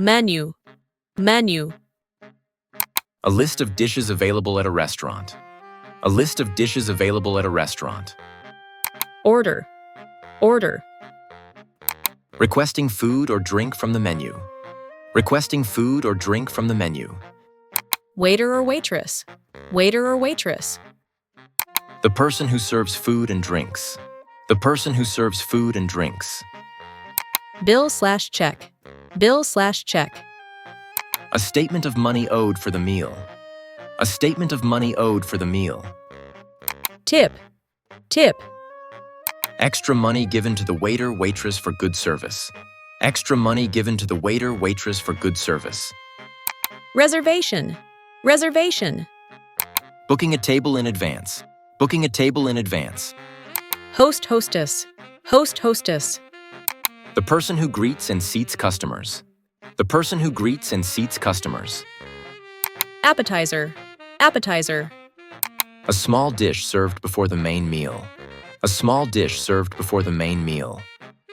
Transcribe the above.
menu, menu. A list of dishes available at a restaurant. A list of dishes available at a restaurant. Order, order. Requesting food or drink from the menu. Requesting food or drink from the menu. Waiter or waitress, waiter or waitress. The person who serves food and drinks. The person who serves food and drinks. Bill/check, bill/check. A statement of money owed for the meal. A statement of money owed for the meal. Tip, tip. Extra money given to the waiter, waitress for good service. Extra money given to the waiter, waitress for good service. Reservation, reservation. Booking a table in advance. Booking a table in advance. Host, hostess, host, hostess. The person who greets and seats customers. The person who greets and seats customers. Appetizer, appetizer. A small dish served before the main meal. A small dish served before the main meal.